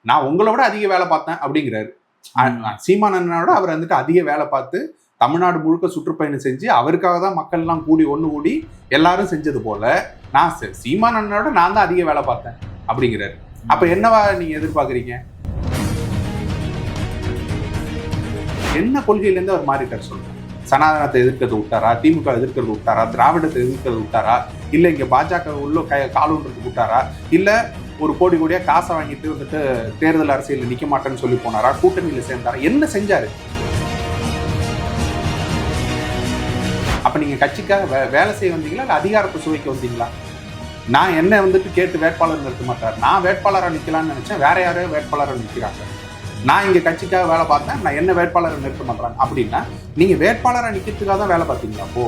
நான் உங்களை விட அதிக வேலை பார்த்தேன் அப்படிங்கிறாரு. சீமானோட அவர் வந்துட்டு அதிக வேலை பார்த்து தமிழ்நாடு முழுக்க சுற்றுப்பயணம் செஞ்சு அவருக்காக தான் மக்கள் எல்லாம் ஒன்று கூடி எல்லாரும் செஞ்சது போல நான் சீமானோட நான் தான் அதிக வேலை பார்த்தேன் அப்படிங்கிறாரு. அப்ப என்னவா நீங்க எதிர்பார்க்குறீங்க? என்ன கொள்கையிலேருந்து அவர் மாறிட்டார் சொல்லுங்க. சனாதனத்தை எதிர்க்கிறது விட்டாரா, திமுக எதிர்க்கிறது விட்டாரா, திராவிடத்தை எதிர்க்கிறது விட்டாரா, இல்ல இங்க பாஜக உள்ள காலூன்றதுக்கு விட்டாரா, இல்ல ஒரு கோடியா காசை வாங்கிட்டு வந்துட்டு தேர்தல் அரசியல் நிக்க மாட்டேன்னு சொல்லி போனாரா, கூட்டணியில சேர்ந்தாரா, என்ன செஞ்சாரு? அப்ப நீங்க கட்சிக்காக வேலை செய்ய வந்தீங்களா இல்ல அதிகாரத்தை சுவைக்க வந்தீங்களா? நான் என்ன வந்துட்டு கேட்டு வேட்பாளர் நிறுத்த மாட்டார். நான் வேட்பாளராக நிக்கலாம்னு நினைச்சேன், வேற யாரையோ வேட்பாளராக நிற்கிறாங்க. நான் இங்க கட்சிக்காக வேலை பார்த்தேன், நான் என்ன வேட்பாளரை நிறுத்த மாட்டாங்க அப்படின்னா நீங்க வேட்பாளராக நிக்கிறதுக்காக தான் வேலை பார்த்தீங்களா? அப்போ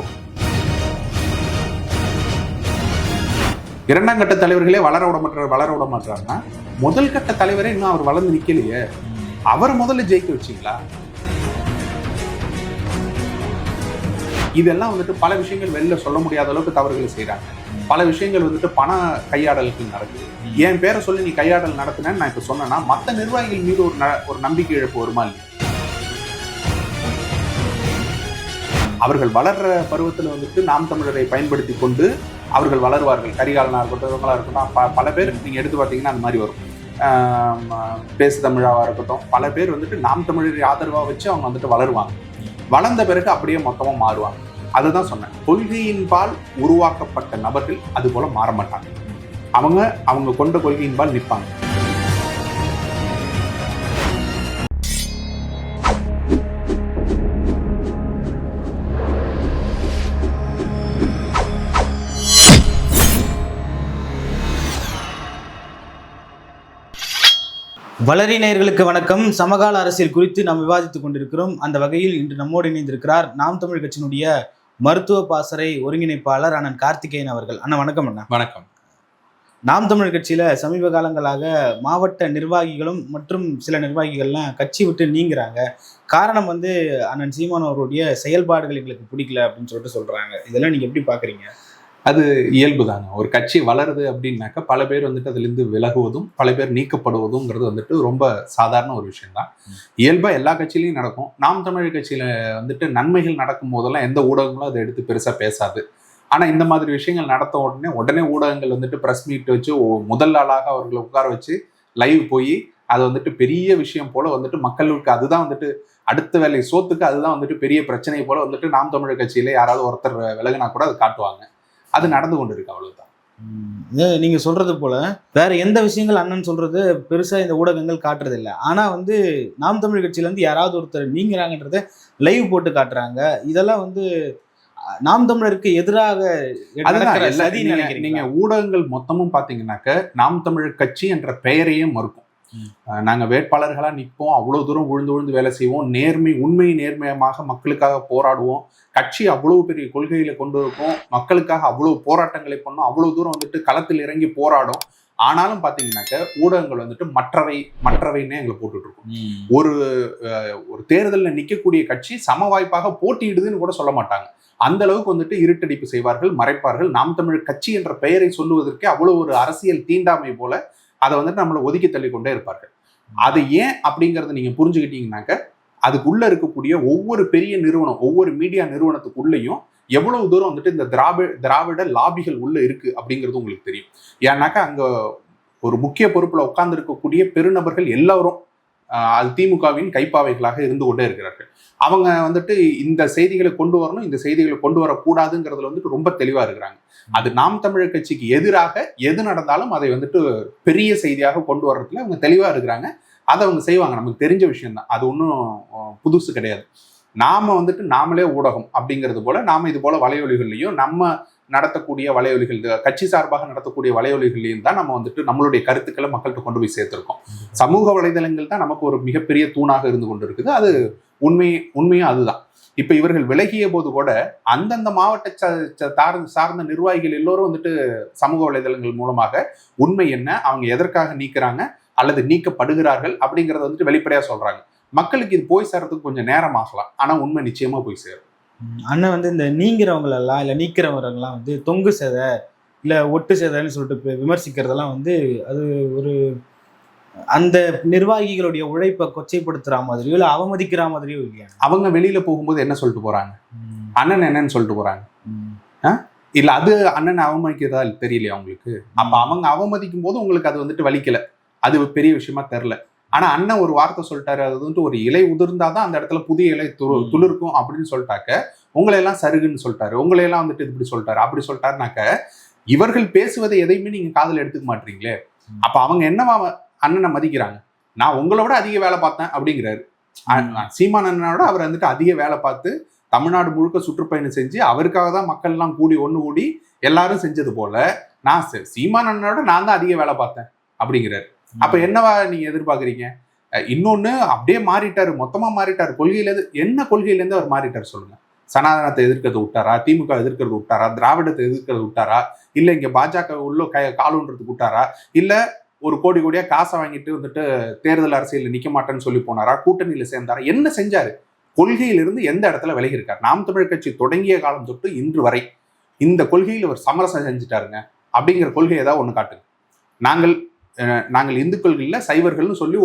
இரண்டாம் கட்ட தலைவர்களே வளர விட மாட்டாருன்னா முதல் கட்ட தலைவரே இன்னும் அவர் வளர்ந்து நிக்கலையே, அவர் முதல்ல ஜெயிக்க வச்சிங்களா? இதெல்லாம் வந்துட்டு பல விஷயங்கள் வெளில சொல்ல முடியாத அளவுக்கு தவறுகளை செய்யறாங்க. பல விஷயங்கள் வந்துட்டு பண கையாடலுக்கு நடக்குது. என் பேரை சொல்லி நீ கையாடல் நடத்தினேன்னு நான் இப்ப சொன்னேன்னா மற்ற நிர்வாகிகள் மீது ஒரு நம்பிக்கை இழப்பு வருமா இல்லையா? அவர்கள் வளர்ற பருவத்தில் வந்துட்டு நாம் தமிழரை பயன்படுத்தி கொண்டு அவர்கள் வளருவார்கள். கரிகாலனா இருக்கட்டும், இவங்களா இருக்கட்டும், பல பேர் நீங்க எடுத்து பார்த்தீங்கன்னா அந்த மாதிரி வரும். பேசு தமிழாவா இருக்கட்டும், பல பேர் வந்துட்டு நாம் தமிழரை ஆதரவா வச்சு அவங்க வந்துட்டு வளருவாங்க. வளர்ந்த பிறகு அப்படியே மொத்தமா மாறுவாங்க. அதுதான் சொன்னேன், கொள்கையின்பால் உருவாக்கப்பட்ட நபர்கள் அது போல மாற மாட்டாங்க. அவங்க கொண்ட கொள்கையின்பால் நிற்பாங்க. வளரி நேயர்களுக்கு வணக்கம். சமகால அரசியல் குறித்து நாம் விவாதித்துக் கொண்டிருக்கிறோம். அந்த வகையில் இன்று நம்மோடு இணைந்திருக்கிறார் நாம் தமிழ் கட்சியினுடைய மருத்துவ பாசறை ஒருங்கிணைப்பாளர் அண்ணன் கார்த்திகேயன் அவர்கள். அண்ணா வணக்கம். அண்ணா வணக்கம். நாம் தமிழ் கட்சியில சமீப காலங்களாக மாவட்ட நிர்வாகிகளும் மற்றும் சில நிர்வாகிகள்லாம் கட்சி விட்டு நீங்கிறாங்க. காரணம் அண்ணன் சீமான் அவருடைய செயல்பாடுகள் எங்களுக்கு பிடிக்கல அப்படின்னு சொல்றாங்க. இதெல்லாம் நீங்க எப்படி பாக்குறீங்க? அது இயல்பு தாங்க. ஒரு கட்சி வளருது அப்படின்னாக்கா பல பேர் வந்துட்டு அதுலேருந்து விலகுவதும் பல பேர் நீக்கப்படுவதுங்கிறது வந்துட்டு ரொம்ப சாதாரண ஒரு விஷயம் தான். இயல்பாக எல்லா கட்சியிலையும் நடக்கும். நாம் தமிழ் கட்சியில் வந்துட்டு நன்மைகள் நடக்கும் போதெல்லாம் எந்த ஊடகங்களும் அதை எடுத்து பெருசாக பேசாது. ஆனால் இந்த மாதிரி விஷயங்கள் நடத்த உடனே ஊடகங்கள் வந்துட்டு ப்ரெஸ் மீட் வச்சு முதல் ஆளாக அவர்களை உட்கார வச்சு லைவ் போய் அதை வந்துட்டு பெரிய விஷயம் போல வந்துட்டு மக்களுக்கு அதுதான் வந்துட்டு அடுத்த வேலை சோத்துக்கு அதுதான் வந்துட்டு பெரிய பிரச்சனை போல வந்துட்டு நாம் தமிழர் கட்சியில யாராவது ஒருத்தர் விலகினா கூட அதை காட்டுவாங்க. அது நடந்து கொண்டு இருக்கு, அவ்வளவுதான். நீங்க சொல்றது போல வேற எந்த விஷயங்கள் அண்ணன் சொல்றது பெருசா இந்த ஊடகங்கள் காட்டுறது இல்லை. ஆனா நாம் தமிழ் கட்சியில இருந்து யாராவது ஒருத்தர் நீங்கிறாங்கன்றத லைவ் போட்டு காட்டுறாங்க. இதெல்லாம் நாம் தமிழருக்கு எதிராக நீங்க ஊடகங்கள் மொத்தமும் பாத்தீங்கன்னாக்க நாம் தமிழர் கட்சி என்ற பெயரையும் மறுக்கும். நாங்க வேட்பாளர்களா நிற்போம், அவ்வளவு தூரம் விழுந்து வேலை செய்வோம், உண்மை நேர்மையமாக மக்களுக்காக போராடுவோம், கட்சி அவ்வளவு பெரிய கொள்கைகளை கொண்டு இருக்கும், மக்களுக்காக அவ்வளவு போராட்டங்களை பண்ணோம், அவ்வளவு தூரம் வந்துட்டு களத்தில் இறங்கி போராடும். ஆனாலும் பாத்தீங்கன்னாக்க ஊடகங்கள் வந்துட்டு மற்றவைன்னே எங்களை போட்டுட்டு இருக்கும். ஒரு தேர்தலில் நிற்கக்கூடிய கட்சி சம வாய்ப்பாக போட்டியிடுதுன்னு கூட சொல்ல மாட்டாங்க. அந்த அளவுக்கு வந்துட்டு இருட்டடிப்பு செய்வார்கள், மறைப்பார்கள். நாம் தமிழ் கட்சி என்ற பெயரை சொல்லுவதற்கே அவ்வளவு ஒரு அரசியல் தீண்டாமை போல அதை வந்துட்டு நம்மளை ஒதுக்கி தள்ளி கொண்டே இருப்பார்கள். அது ஏன் அப்படிங்கறத நீங்க புரிஞ்சுக்கிட்டீங்கன்னாக்க அதுக்குள்ள இருக்கக்கூடிய ஒவ்வொரு பெரிய நிறுவனம், ஒவ்வொரு மீடியா நிறுவனத்துக்குள்ளேயும் எவ்வளவு தூரம் வந்துட்டு இந்த திராவிட லாபிகள் உள்ள இருக்கு அப்படிங்கிறது உங்களுக்கு தெரியும். ஏன்னாக்கா அங்க ஒரு முக்கிய பொறுப்புல உட்கார்ந்து இருக்கக்கூடிய பெருநபர்கள் எல்லாரும் அது திமுகவின் கைப்பாவைகளாக இருந்து கொண்டே இருக்கிறார்கள். அவங்க வந்துட்டு இந்த செய்திகளை கொண்டு வரணும், இந்த செய்திகளை கொண்டு வரக்கூடாதுங்கிறதுல வந்துட்டு ரொம்ப தெளிவா இருக்கிறாங்க. அது நாம் தமிழர் கட்சிக்கு எதிராக எது நடந்தாலும் அதை வந்துட்டு பெரிய செய்தியாக கொண்டு வர்றதுல அவங்க தெளிவா இருக்கிறாங்க. அதை அவங்க செய்வாங்க. நமக்கு தெரிஞ்ச விஷயம் தான், அது ஒன்றும் புதுசு கிடையாது. நாம வந்துட்டு நாமளே ஊடகம் அப்படிங்கிறது போல நாம இது போல வலையொலிகள்லையும் நம்ம நடத்தக்கூடிய வலையொலிகள், கட்சி சார்பாக நடத்தக்கூடிய வலையொலிகள்லையும் தான் நம்ம வந்துட்டு நம்மளுடைய கருத்துக்களை மக்கள்கிட்ட கொண்டு போய் சேர்த்திருக்கோம். சமூக வலைதளங்கள் தான் நமக்கு ஒரு மிகப்பெரிய தூணாக இருந்து கொண்டு இருக்குது. அது உண்மையும் அதுதான். இப்ப இவர்கள் விலகிய போது கூட அந்தந்த மாவட்ட சார்ந்த நிர்வாகிகள் எல்லோரும் வந்துட்டு சமூக வலைதளங்கள் மூலமாக உண்மை என்ன, அவங்க எதற்காக நீக்கிறாங்க அல்லது நீக்கப்படுகிறார்கள் அப்படிங்கறத வந்துட்டு வெளிப்படையா சொல்றாங்க. மக்களுக்கு இது போய் சேர்றதுக்கு கொஞ்சம் நேரம் ஆகலாம், ஆனா உண்மை நிச்சயமா போய் சேரும். அண்ணன் இந்த நீங்கிறவங்களெல்லாம் இல்ல நீக்கிறவரெல்லாம் தொங்கு சேதை இல்ல ஒட்டு சேதைன்னு சொல்லிட்டு விமர்சிக்கிறதெல்லாம் அது ஒரு அந்த நிர்வாகிகளுடைய உழைப்பை கொச்சைப்படுத்துற மாதிரியோ இல்ல அவமதிக்கிற மாதிரியோ இல்லையா? அவங்க வெளியில போகும்போது என்ன சொல்லிட்டு போறாங்க? அண்ணன் என்னன்னு சொல்லிட்டு போறாங்க? இல்ல அது அண்ணன் அவமதிக்கிறதா தெரியலையா உங்களுக்கு? அப்ப அவங்க அவமதிக்கும் போது உங்களுக்கு அது வந்துட்டு வலிக்கல, அது பெரிய விஷயமா தெரியல. ஆனா அண்ணன் ஒரு வார்த்தை சொல்லிட்டாரு, அது வந்துட்டு ஒரு இலை உதிர்ந்தாதான் அந்த இடத்துல புதிய இலை துளிர்க்கும் அப்படின்னு சொல்லிட்டாக்க உங்களை எல்லாம் சருகுன்னு சொல்லிட்டாரு, உங்களை எல்லாம் வந்துட்டு இப்படி சொல்லிட்டாரு அப்படி சொல்லிட்டாருனாக்க இவர்கள் பேசுவதை எதையுமே நீங்க காதுல எடுத்துக்க மாட்டீங்களே. அப்ப அவங்க என்னவா அண்ணனை மதிக்கிறாங்க? நான் உங்களை விட அதிக வேலை பார்த்தேன் அப்படிங்கிறாரு. சீமான் அண்ணனோட அவர் வந்துட்டு அதிக வேலை பார்த்து தமிழ்நாடு முழுக்க சுற்றுப்பயணம் செஞ்சு அவருக்காக தான் மக்கள் எல்லாம் ஒண்ணு கூடி எல்லாரும் செஞ்சது போல நான் சீமான் அண்ணனோட நான் தான் அதிக வேலை பார்த்தேன் அப்படிங்கிறாரு. அப்ப என்னவா நீங்க எதிர்பார்க்குறீங்க? இன்னொன்னு அப்படியே மாறிட்டாரு, மொத்தமா மாறிட்டாரு. என்ன கொள்கையில இருந்து அவர் மாறிட்டாரு சொல்லுங்க? சனாதனத்தை எதிர்க்கிறது விட்டாரா? திமுக எதிர்க்கிறது விட்டாரா? திராவிடத்தை எதிர்க்கிறது விட்டாரா? இல்ல இங்க பாஜக உள்ள காலுன்றதுக்கு விட்டாரா? இல்ல ஒரு கோடியா காசை வாங்கிட்டு வந்துட்டு தேர்தல் அரசியல் நிக்க மாட்டேன்னு சொல்லி போனாரா? கூட்டணியில சேர்ந்தாரா? என்ன செஞ்சாரு? கொள்கையிலிருந்து எந்த இடத்துல விலகி இருக்காரு? நாம் தமிழர் கட்சி தொடங்கிய காலம் தொட்டு இன்று வரை இந்த கொள்கையில் அவர் சமரசம் செஞ்சுட்டாருங்க அப்படிங்கிற கொள்கை ஏதாவது ஒண்ணு காட்டுங்க. நாங்கள் இந்துக்கள் இல்ல சைவர்கள்னு சொல்லி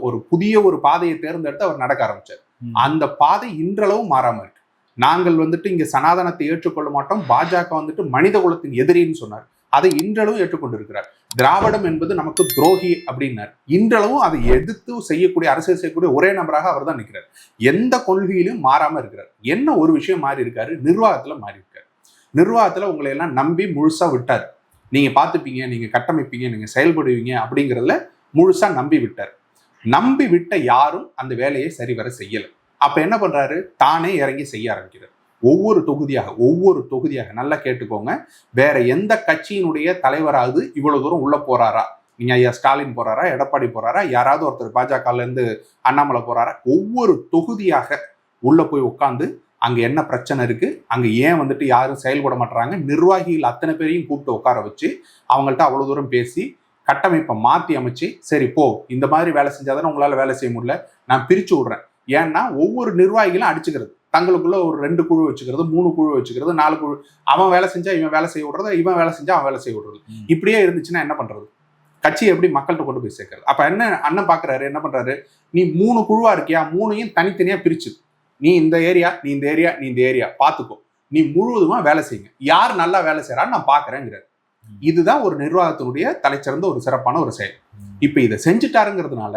ஒரு புதிய ஒரு பாதையை தேர்ந்தெடுத்து அவர் நடக்க ஆரம்பிச்சார். அந்த பாதை இன்றளவும் மாறாம இருக்கு. நாங்கள் வந்துட்டு இங்க சனாதனத்தை ஏற்றுக்கொள்ள மாட்டோம், பாஜக வந்துட்டு மனித குலத்தின் எதிரின்னு சொன்னார், அதை இன்றளவும் ஏற்றுக்கொண்டு இருக்கிறார். திராவிடம் என்பது நமக்கு துரோகி அப்படின்னார், இன்றளவும் அதை எதிர்த்து செய்யக்கூடிய அரசியல் செய்யக்கூடிய ஒரே நபராக அவர் தான் நிற்கிறார். எந்த கொள்கையிலும் மாறாம இருக்கிறார். என்ன ஒரு விஷயம் மாறி இருக்காரு? நிர்வாகத்துல மாறி இருக்காரு. நிர்வாகத்துல உங்களை எல்லாம் நம்பி முழுசா விட்டார். நீங்க பார்த்துப்பீங்க, நீங்க கட்டமைப்பீங்க, நீங்க செயல்படுவீங்க அப்படிங்கிறதுல முழுசா நம்பி விட்டார். நம்பி விட்ட யாரும் அந்த வேலையை சரிவர செய்யல. அப்ப என்ன பண்றாரு? தானே இறங்கி செய்ய ஆரம்பிக்கிறார். ஒவ்வொரு தொகுதியாக நல்லா கேட்டுக்கோங்க. வேற எந்த கட்சியினுடைய தலைவராவது இவ்வளவு தூரம் உள்ள போறாரா? நீங்க ஐயா ஸ்டாலின் போறாரா, எடப்பாடி போறாரா, யாராவது ஒருத்தர் பாஜகல இருந்து அண்ணாமலை போறாரா? ஒவ்வொரு தொகுதியாக உள்ள போய் உட்காந்து அங்க என்ன பிரச்சனை இருக்கு, அங்க ஏன் வந்துட்டு யாரும் செயல்பட மாட்டாங்க, நிர்வாகிகள் அத்தனை பேரையும் கூப்பிட்டு உட்கார வச்சு அவங்கள்ட்ட அவ்வளவு தூரம் பேசி கட்டமைப்பை மாற்றி அமைச்சு, சரி போ இந்த மாதிரி வேலை செஞ்சாதானே உங்களால வேலை செய்ய முடியல, நான் பிரிச்சு விடுறேன். ஏன்னா ஒவ்வொரு நிர்வாகிகளும் அடிச்சுக்கிறது, தங்களுக்குள்ள ஒரு 2 குழு வச்சுக்கிறது, 3 குழு வச்சுக்கிறது, 4 குழு, அவன் வேலை செஞ்சா இவன் வேலை செய்ய விடுறது, இவன் வேலை செஞ்சா அவன் வேலை செய்ய விடுறது. இப்படியே இருந்துச்சுன்னா என்ன பண்றது? கட்சி எப்படி மக்கள்கிட்ட கொண்டு போய் சேர்க்கறது? அப்ப என்ன அண்ணன் பாக்குறாரு, என்ன பண்றாரு? நீ 3 குழுவா இருக்கியா, 3ஐயும் தனித்தனியா பிரிச்சு, நீ இந்த ஏரியா, நீ இந்த ஏரியா, நீ இந்த ஏரியா பாத்துக்கோ, நீ முழுவதுமா வேலை செய்யுங்க, யார் நல்லா வேலை செய்யறான்னு நான் பாக்குறேங்கிறாரு. இதுதான் ஒரு நிர்வாகத்தினுடைய தலைச்சிறந்த ஒரு சிறப்பான ஒரு செயல். இப்ப இதை செஞ்சுட்டாருங்கிறதுனால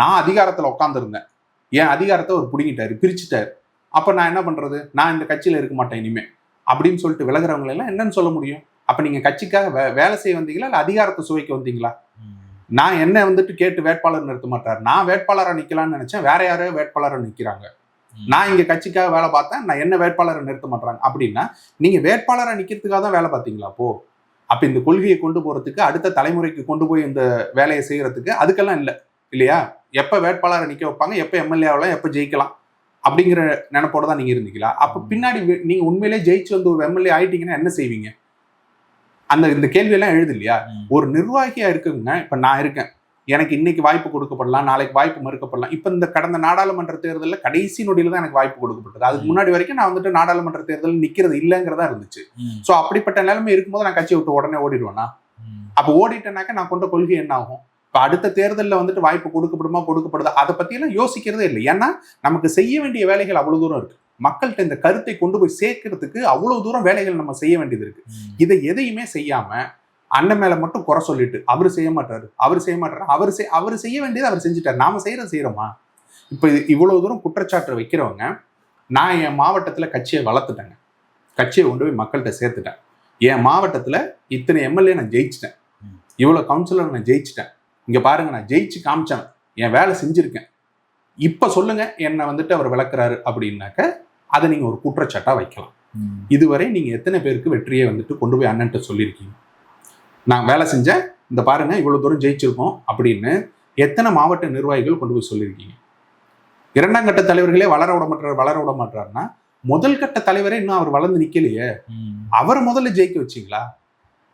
நான் அதிகாரத்துல உட்காந்துருந்தேன், என் அதிகாரத்தை அவர் பிடிங்கிட்டாரு, பிரிச்சுட்டாரு. அப்ப நான் என்ன பண்றது? நான் இந்த கட்சியில இருக்க மாட்டேன் இனிமே அப்படின்னு சொல்லிட்டு விலகிறவங்க எல்லாம் என்னன்னு சொல்ல முடியும்? அப்ப நீங்க கட்சிக்காக வேலை செய்ய வந்தீங்களா இல்ல அதிகாரத்தை சுவைக்க வந்தீங்களா? நான் என்ன வந்துட்டு கேட்டு வேட்பாளர் நிறுத்த மாட்டாரு, நான் வேட்பாளரை நிக்கலாம்னு நினைச்சேன், வேற யாரோ வேட்பாளரை நிக்கிறாங்க. நான் இங்க கட்சிக்காக வேலை பார்த்தேன், நான் என்ன வேட்பாளரை நிறுத்த மாட்டாங்க அப்படின்னா நீங்க வேட்பாளரை நிக்கிறதுக்காக தான் வேலை பார்த்தீங்களா? அப்ப இந்த கொள்கையை கொண்டு போறதுக்கு, அடுத்த தலைமுறைக்கு கொண்டு போய் இந்த வேலையை செய்யறதுக்கு அதுக்கெல்லாம் இல்லை இல்லையா? எப்ப வேட்பாளரை நிக்க வைப்பாங்க, எப்ப எம்எல்ஏ ஆகலாம், எப்ப ஜெயிக்கலாம் அப்படிங்கிற நினைப்போட தான் நீங்க இருந்தீங்களா? அப்ப பின்னாடி நீங்க உண்மையிலே ஜெயிச்சு வந்து ஒரு எம்எல்ஏ ஆயிட்டீங்கன்னா என்ன செய்வீங்க? இந்த கேள்வி எல்லாம் எழுது இல்லையா? ஒரு நிர்வாகியா இருக்குங்க. இப்ப நான் இருக்கேன், எனக்கு இன்னைக்கு வாய்ப்பு கொடுக்கப்படலாம், நாளைக்கு வாய்ப்பு மறுக்கப்படலாம். இப்ப இந்த கடந்த நாடாளுமன்ற தேர்தலில் கடைசி நொடியில தான் எனக்கு வாய்ப்பு கொடுக்கப்பட்டது. அதுக்கு முன்னாடி வரைக்கும் நான் வந்துட்டு நாடாளுமன்ற தேர்தல் நிக்கிறது இல்லைங்கிறதா இருந்துச்சு. சோ அப்படிப்பட்ட நிலைமை இருக்கும்போது நான் கட்சியை விட்டு உடனே ஓடிடுவேனா? அப்ப ஓடிட்டேனாக்க நான் கொண்ட கொள்கை என்ன ஆகும்? இப்ப அடுத்த தேர்தலில் வந்துட்டு வாய்ப்பு கொடுக்கப்படுமா, கொடுக்கப்படுதா, அதை பத்தி எல்லாம் யோசிக்கிறதே இல்லை. ஏன்னா நமக்கு செய்ய வேண்டிய வேலைகள் அவ்வளவு தூரம் இருக்கு. மக்கள்கிட்ட இந்த கருத்தை கொண்டு போய் சேர்க்கறதுக்கு அவ்வளவு தூரம் வேலைகள் நம்ம செய்ய வேண்டியது இருக்கு. இதை எதையுமே செய்யாம அண்ணன் மேல மட்டும் குறை சொல்லிட்டு அவரு செய்ய மாட்டாரு, அவரு செய்ய வேண்டியது அவர் செஞ்சுட்டாரு, நாம செய்யறது செய்யறோமா? இப்ப இவ்வளவு தூரம் குற்றச்சாட்டு வைக்கிறவங்க, நான் என் மாவட்டத்துல கட்சியை வளர்த்துட்டேங்க, கட்சியை கொண்டு போய் மக்கள்கிட்ட சேர்த்துட்டேன், என் மாவட்டத்துல இத்தனை எம்எல்ஏ நான் ஜெயிச்சிட்டேன், இவ்வளவு கவுன்சிலர் நான் ஜெயிச்சிட்டேன், இங்க பாருங்க நான் ஜெயிச்சு காமிச்சேன், என் வேலை செஞ்சிருக்கேன், இப்ப சொல்லுங்க என்ன வந்துட்டு அவர் விளக்குறாரு அப்படின்னாக்க அதை நீங்க ஒரு குற்றச்சாட்டா வைக்கலாம். இதுவரை நீங்க எத்தனை பேருக்கு வெற்றியை வந்துட்டு கொண்டு போய் அண்ணன்ட்ட சொல்லியிருக்கீங்க? நான் வேலை செஞ்சேன், இந்த பாருங்க இவ்வளவு தூரம் ஜெயிச்சிருக்கோம் அப்படின்னு எத்தனை மாவட்ட நிர்வாகிகள் கொண்டு போய் சொல்லியிருக்கீங்க? 2ஆம் கட்ட தலைவர்களே வளர விட மாட்டாருன்னா முதல் கட்ட தலைவரே இன்னும் அவர் வளர்ந்து நிக்கலையே, அவர் முதல்ல ஜெயிக்க வச்சிங்களா?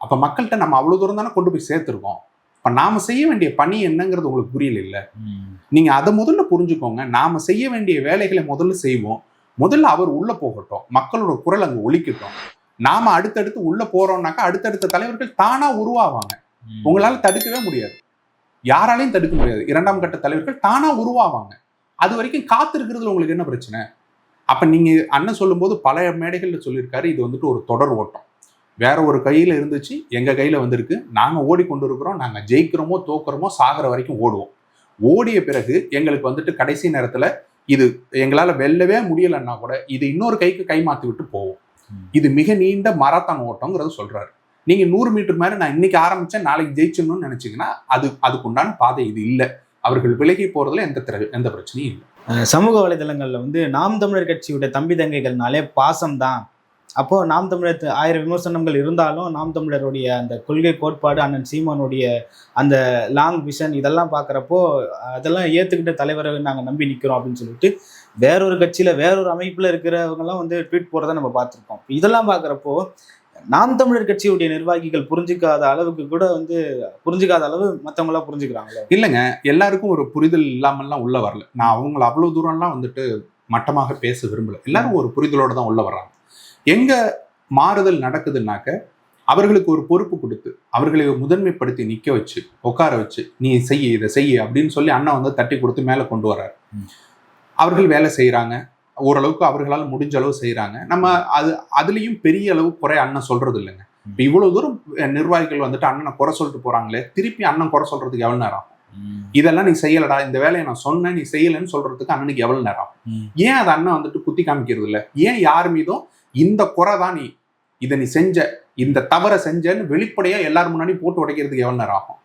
அப்ப மக்கள்கிட்ட நம்ம அவ்வளவு தூரம் தானே கொண்டு போய் சேர்த்திருக்கோம். இப்ப நாம செய்ய வேண்டிய பணி என்னங்கிறது உங்களுக்கு புரியல இல்ல? நீங்க அதை முதல்ல புரிஞ்சுக்கோங்க. நாம செய்ய வேண்டிய வேலைகளை முதல்ல செய்வோம். முதல்ல அவர் உள்ள போகட்டும், மக்களோட குரல் அங்க ஒலிக்கட்டும். நாம அடுத்தடுத்து உள்ள போறோம்னாக்கா அடுத்தடுத்த தலைவர்கள் தானா உருவாவாங்க, உங்களால தடுக்கவே முடியாது. யாராலையும் தடுக்க முடியாது. 2ஆம் கட்ட தலைவர்கள் தானா உருவாவாங்க. அது வரைக்கும் காத்திருக்கிறதுல உங்களுக்கு என்ன பிரச்சனை? அப்ப நீங்க அண்ணன் சொல்லும் போது பல மேடைகள்ல சொல்லியிருக்காரு, இது வந்துட்டு ஒரு தொடர் ஓட்டம். வேற ஒரு கையில இருந்துச்சு, எங்க கையில வந்திருக்கு. நாங்க ஓடிக்கொண்டு இருக்கிறோம். நாங்க ஜெயிக்கிறோமோ தோக்குறோமோ சாகிற வரைக்கும் ஓடுவோம். ஓடிய பிறகு எங்களுக்கு வந்துட்டு கடைசி நேரத்துல இது எங்களால வெல்லவே முடியலன்னா கூட இது இன்னொரு கைக்கு கை மாத்தி விட்டு போவோம். இது மிக நீண்ட மராத்தான் ஓட்டம்ங்கிறது சொல்றாரு. நீங்க 100 மீட்டர் மாதிரி நான் இன்னைக்கு ஆரம்பிச்சேன் நாளைக்கு ஜெயிச்சணும்னு நினைச்சீங்கன்னா அதுக்கு உண்டான பாதை இது இல்லை. அவர்கள் விலகி போறதுல எந்த பிரச்சனையும் இல்லை. சமூக வலைதளங்கள்ல வந்து நாம் தமிழர் கட்சியுடைய தம்பி தங்கைகள்னாலே பாசம் தான். அப்போ நாம் தமிழர் 1000 விமர்சனங்கள் இருந்தாலும் நாம் தமிழருடைய அந்த கொள்கை கோட்பாடு, அண்ணன் சீமானுடைய அந்த லாங் விஷன் இதெல்லாம் பார்க்குறப்போ அதெல்லாம் ஏற்றுக்கிட்ட தலைவரை நாங்கள் நம்பி நிற்கிறோம் அப்படின்னு சொல்லிட்டு வேறொரு கட்சியில் வேறொரு அமைப்பில் இருக்கிறவங்கலாம் வந்து ட்வீட் போகிறத நம்ம பார்த்துருக்கோம். இதெல்லாம் பார்க்குறப்போ நாம் தமிழர் கட்சியுடைய நிர்வாகிகள் புரிஞ்சிக்காத அளவு மற்றவங்களாம் புரிஞ்சுக்கிறாங்களே. இல்லைங்க, எல்லாருக்கும் ஒரு புரிதல் இல்லாமல்லாம் உள்ள வரல. நான் அவங்கள அவ்வளோ தூரம்லாம் வந்துட்டு மட்டமாக பேச விரும்பல. எல்லாரும் ஒரு புரிதலோடு தான் உள்ள வர்றாங்க. எங்க மாறுதல் நடக்குதுன்னாக்க அவர்களுக்கு ஒரு பொறுப்பு கொடுத்து அவர்களை முதன்மைப்படுத்தி நிற்க வச்சு உட்கார வச்சு நீ இதை செய்ய அப்படின்னு சொல்லி அண்ணன் வந்து தட்டி கொடுத்து மேலே கொண்டு வர்றாரு. அவர்கள் வேலை செய்கிறாங்க, ஓரளவுக்கு அவர்களால் முடிஞ்ச அளவு செய்கிறாங்க. நம்ம அதுலேயும் பெரிய அளவு குறை அண்ணன் சொல்றது இல்லைங்க. இப்போ இவ்வளோ தூரம் நிர்வாகிகள் வந்துட்டு அண்ணனை குறை சொல்லிட்டு போகிறாங்களே, திருப்பி அண்ணன் குறை சொல்றதுக்கு எவ்வளோ நேரம் ஆகும்? இதெல்லாம் நீ செய்யலடா, இந்த வேலையை நான் சொன்னேன் நீ செய்யலன்னு சொல்றதுக்கு அண்ணனுக்கு எவ்வளவு நேரம் ஆகும்? ஏன் அதை அண்ணன் வந்துட்டு குத்தி காமிக்கிறது இல்லை? ஏன் யார் மீதும் இந்த குறை தான் நீ இதை நீ செஞ்ச இந்த தவறை செஞ்சன்னு வெளிப்படையா எல்லாரும் முன்னாடி போட்டு உடைக்கிறதுக்கு எவ்வளவு நேரம் ஆகும்?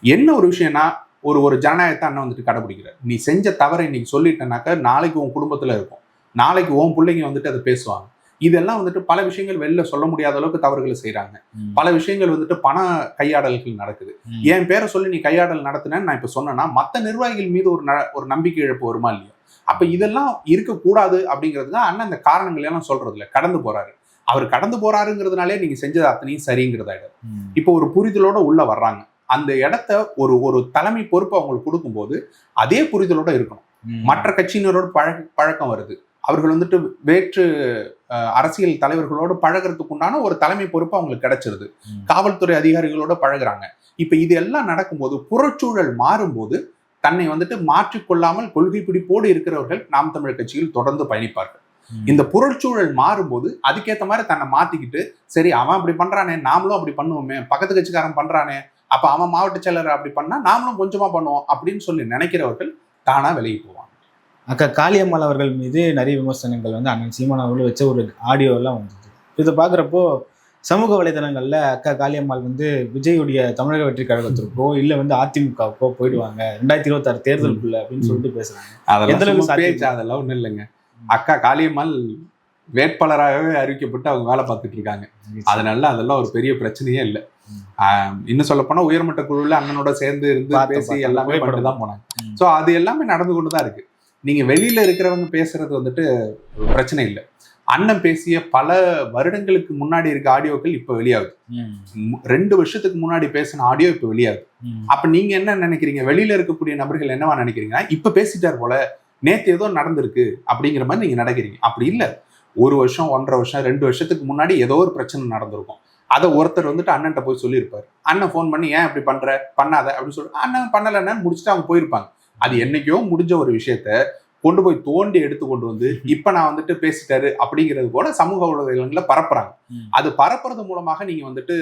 என்ன ஒரு விஷயம்னா ஒரு ஜனநாயகத்தை அண்ணன் வந்துட்டு கடைபிடிக்கிறார். நீ செஞ்ச தவறை இன்னைக்கு சொல்லிட்டேனாக்க நாளைக்கு உன் குடும்பத்துல இருக்கும், நாளைக்கு உன் பிள்ளைங்க வந்துட்டு அதை பேசுவாங்க. இதெல்லாம் வந்துட்டு பல விஷயங்கள் வெளில சொல்ல முடியாத அளவுக்கு தவறுகளை செய்யறாங்க. பல விஷயங்கள் வந்துட்டு பண கையாடல்கள் நடக்குது. என் பேரை சொல்லி நீ கையாடல் நடத்தினேன்னு நான் இப்ப சொன்னேன்னா மற்ற நிர்வாகிகள் மீது ஒரு நம்பிக்கை இழப்பு வருமா இல்லையா? அப்ப இதெல்லாம் இருக்கக்கூடாது அப்படிங்கிறது தான் அண்ணன் இந்த காரணங்கள் எல்லாம் சொல்றது இல்லை. கடந்து போறாரு. அவர் கடந்து போறாருங்கிறதுனாலே நீங்க செஞ்சது அத்தனையும் சரிங்கிறதாயிடும். இப்போ ஒரு புரிதலோட உள்ள வர்றாங்க. அந்த இடத்த ஒரு தலைமை பொறுப்பு அவங்களுக்கு கொடுக்கும்போது அதே புரிதலோட இருக்கணும். மற்ற கட்சியினரோட பழக்கம் வருது. அவர்கள் வந்துட்டு வேற்று அரசியல் தலைவர்களோடு பழகிறதுக்கு உண்டான ஒரு தலைமை பொறுப்பு அவங்களுக்கு கிடைச்சிருது. காவல்துறை அதிகாரிகளோட பழகுறாங்க. இப்ப இது எல்லாம் நடக்கும்போது புறச்சூழல் மாறும்போது தன்னை வந்துட்டு மாற்றிக்கொள்ளாமல் கொள்கை பிடிப்போடு இருக்கிறவர்கள் நாம் தமிழர் கட்சியில் தொடர்ந்து பயணிப்பார்கள். இந்த புறச்சூழல் மாறும்போது அதுக்கேற்ற மாதிரி தன்னை மாத்திக்கிட்டு சரி அவன் அப்படி பண்றானே நாமளும் அப்படி பண்ணுவோமே, பக்கத்து கட்சிக்காரன் பண்றானே அப்ப அவன் மாவட்ட செயலர் அப்படி பண்ணா நாமளும் கொஞ்சமா பண்ணுவோம் அப்படின்னு சொல்லி நினைக்கிறவர்கள் தானா விலகி போவாங்க. அக்கா காளியம்மாள் அவர்கள் மீது நிறைய விமர்சனங்கள் வந்து அண்ணன் சீமான் அவர்கள் வச்ச ஒரு ஆடியோ எல்லாம் வந்தது. இதை பார்க்குறப்போ சமூக வலைதளங்கள்ல அக்கா காளியம்மாள் வந்து விஜயுடைய தமிழக வெற்றி கழகத்திற்கோ இல்ல வந்து அதிமுகவுக்கோ போயிடுவாங்க 2026 தேர்தலுக்குள்ள அப்படின்னு சொல்லிட்டு பேசுறாங்க. அதெல்லாம் ஒண்ணும் இல்லைங்க. அக்கா காளியம்மாள் வேட்பாளராகவே அறிவிக்கப்பட்டு அவங்க வேலை பார்த்துட்டு இருக்காங்க. அதனால அதெல்லாம் ஒரு பெரிய பிரச்சனையே இல்லை. இன்னும் சொல்ல போனா உயர்மட்ட குழுல அண்ணனோட சேர்ந்து இருந்து பேசி எல்லாமே பண்ணிட்டுதான் போனாங்க. சோ அது எல்லாமே நடந்து கொண்டுதான் இருக்கு. நீங்க வெளியில இருக்கிறவங்க பேசுறது வந்துட்டு பிரச்சனை இல்லை. அண்ணன் பேசிய பல வருடங்களுக்கு முன்னாடி இருக்க ஆடியோக்கள் இப்ப வெளியாகுது. 2 வருஷத்துக்கு முன்னாடி பேசின ஆடியோ இப்ப வெளியாகுது. அப்ப நீங்க என்ன நினைக்கிறீங்க? வெளியில இருக்கக்கூடிய நபர்கள் என்னவா நினைக்கிறீங்கன்னா இப்ப பேசிட்டார் போல, நேத்து ஏதோ நடந்திருக்கு அப்படிங்கிற மாதிரி நீங்க நினைக்கிறீங்க. அப்படி இல்ல. 1 வருஷம் 1.5 வருஷம் 2 வருஷத்துக்கு முன்னாடி ஏதோ ஒரு பிரச்சனை நடந்திருக்கும். அதை ஒருத்தர் வந்துட்டு அண்ணன்ட்ட போய் சொல்லியிருப்பாரு. அண்ணன் போன் பண்ணி ஏன் அப்படி பண்ற பண்ணாத அப்படின்னு சொல்லிட்டு அண்ணன் பண்ணலன்னு முடிச்சுட்டு அவங்க போயிருப்பாங்க. அது என்னைக்கோ முடிஞ்ச ஒரு விஷயத்த கொண்டு போய் தோண்டி எடுத்து கொண்டு வந்து இப்ப நான் வந்துட்டு பேசிட்டாரு அப்படிங்கிறது கூட சமூக ஊடகங்கள்ல பரப்புறாங்க. அது பரப்புறது மூலமாக நீங்க வந்துட்டு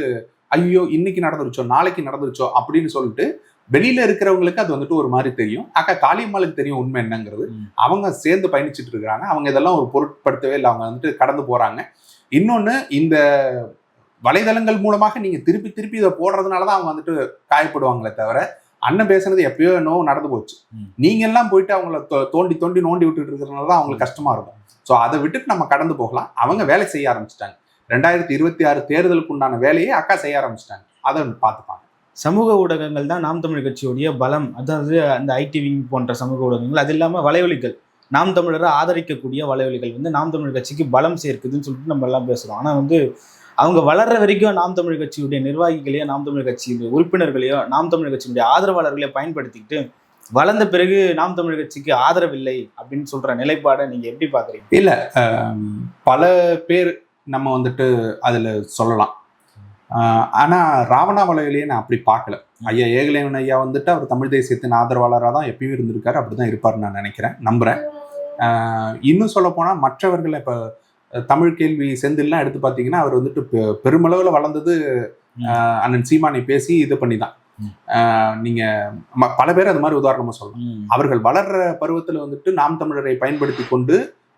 ஐயோ இன்னைக்கு நடந்துருச்சோ நாளைக்கு நடந்துருச்சோ அப்படின்னு சொல்லிட்டு வெளியில இருக்கிறவங்களுக்கு அது வந்துட்டு ஒரு மாதிரி தெரியும். அக்கா காளியம்மாளுக்கு தெரியும் உண்மை என்னங்கிறது. அவங்க சேர்ந்து பயணிச்சுட்டு இருக்கிறாங்க. அவங்க இதெல்லாம் ஒரு பொருட்படுத்தவே இல்லை. அவங்க வந்துட்டு கடந்து போறாங்க. இன்னொன்னு, இந்த வலைதளங்கள் மூலமாக நீங்க திருப்பி இதை போடுறதுனாலதான் அவங்க வந்துட்டு காயப்படுவாங்களே தவிர அண்ணன் பேசுனது எப்பயோ என்னவோ நடந்து போச்சு. நீங்க எல்லாம் போயிட்டு அவங்கள தோண்டி நோண்டி விட்டுட்டு இருக்கிறதுனாலதான் அவங்களுக்கு கஷ்டமா இருக்கும். ஸோ அதை விட்டுட்டு நம்ம கடந்து போகலாம். அவங்க வேலை செய்ய ஆரம்பிச்சிட்டாங்க. 2026 தேர்தலுக்கு உண்டான வேலையை அக்கா செய்ய ஆரம்பிச்சிட்டாங்க. அதை பார்த்துப்பாங்க. சமூக ஊடகங்கள் தான் நாம் தமிழர் கட்சியுடைய பலம். அதாவது அந்த ஐடிவி போன்ற சமூக ஊடகங்கள், அது இல்லாமல் வலைவலிகள், நாம் தமிழரை ஆதரிக்கக்கூடிய வலைவலிகள் வந்து நாம் தமிழர் கட்சிக்கு பலம் சேர்க்குதுன்னு சொல்லிட்டு நம்ம எல்லாம் பேசுகிறோம். ஆனால் வந்து அவங்க வளர்ற வரைக்கும் நாம் தமிழர் கட்சியுடைய நிர்வாகிகளையோ நாம் தமிழர் கட்சியுடைய உறுப்பினர்களையோ நாம் தமிழர் கட்சியுடைய ஆதரவாளர்களையோ பயன்படுத்திக்கிட்டு வளர்ந்த பிறகு நாம் தமிழர் கட்சிக்கு ஆதரவில்லை அப்படின்னு சொல்ற நிலைப்பாடை நீங்க எப்படி பாக்குறீங்க? இல்ல, பல பேர் நம்ம வந்துட்டு அதுல சொல்லலாம். ஆனா ராவணா வலையிலேயே நான் அப்படி பார்க்கல. ஐயா ஏகலைவன் ஐயா வந்துட்டு அவர் தமிழ் தேசியத்தின் ஆதரவாளராக தான் எப்பயும் இருந்திருக்காரு. அப்படிதான் இருப்பாருன்னு நான் நினைக்கிறேன், நம்புறேன். இன்னும் சொல்ல போனா மற்றவர்கள் இப்ப தமிழ் கேள்வி செந்தில்லாம் எடுத்து பார்த்தீங்கன்னா அவர் வந்துட்டு பெருமளவில் வளர்ந்தது அண்ணன் சீமானை பேசி இது பண்ணி தான். நீங்க பல பேர் அது மாதிரி உதாரணமா சொல்லலாம். அவர்கள் வளர்ற பருவத்துல வந்துட்டு நாம் தமிழரை பயன்படுத்தி கொண்டு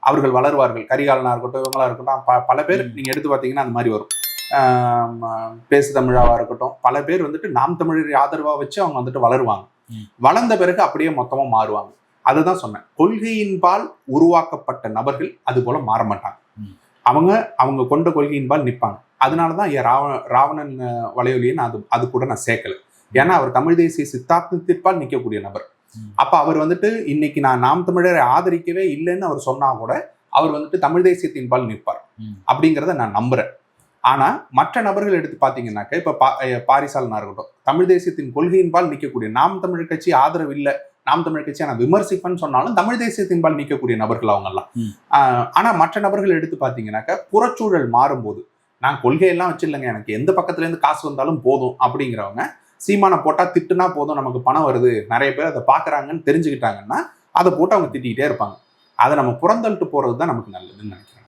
அவர்கள் வளருவார்கள். கரிகாலனா இருக்கட்டும், இவங்களா இருக்கட்டும், பல பேர் நீங்க எடுத்து பார்த்தீங்கன்னா அந்த மாதிரி வரும். பேசு தமிழாவா இருக்கட்டும், பல பேர் வந்துட்டு நாம் தமிழரை ஆதரவா வச்சு அவங்க வந்துட்டு வளருவாங்க. வளர்ந்த பிறகு அப்படியே மொத்தமா மாறுவாங்க. அதுதான் சொன்னேன், கொள்கையின்பால் உருவாக்கப்பட்ட நபர்கள் அது போல மாற மாட்டாங்க. அவங்க கொண்ட கொள்கையின்பால் நிற்பாங்க. அதனாலதான் ராவணன் வலையொலியை நான் அது கூட நான் சேர்க்கல. ஏன்னா அவர் தமிழ் தேசிய சித்தாந்தத்திற்பால் நிற்கக்கூடிய நபர். அப்ப அவர் வந்துட்டு இன்னைக்கு நான் நாம் தமிழரை ஆதரிக்கவே இல்லைன்னு அவர் சொன்னா கூட அவர் வந்துட்டு தமிழ் தேசியத்தின்பால் நிற்பார் அப்படிங்கிறத நான் நம்புறேன். ஆனா மற்ற நபர்கள் எடுத்து பாத்தீங்கன்னாக்க இப்ப பாரிசாலனா இருக்கட்டும், தமிழ் தேசியத்தின் கொள்கையின்பால் நிற்கக்கூடிய, நாம் தமிழ் கட்சி ஆதரவு இல்லை, நாம் தமிழ் கட்சியை நான் விமர்சிப்பேன்னு சொன்னாலும் தமிழ் தேசியத்தின்பால் நிற்கக்கூடிய நபர்கள் அவங்க எல்லாம். ஆனா மற்ற நபர்கள் எடுத்து பாத்தீங்கன்னாக்க புறச்சூழல் மாறும்போது நான் கொள்கையெல்லாம் வச்சிடலைங்க, எனக்கு எந்த பக்கத்துல இருந்து காசு வந்தாலும் போதும் அப்படிங்கிறவங்க சீமானை போட்டா திட்டுனா போதும், நமக்கு பணம் வருது, நிறைய பேர் அதை பாக்குறாங்கன்னு தெரிஞ்சுக்கிட்டாங்கன்னா அதை போட்டு அவங்க திட்டிக்கிட்டே இருப்பாங்க. அதை நம்ம புறந்தள்ளிட்டு போறதுதான் நமக்கு நல்லதுன்னு நினைக்கிறேன்.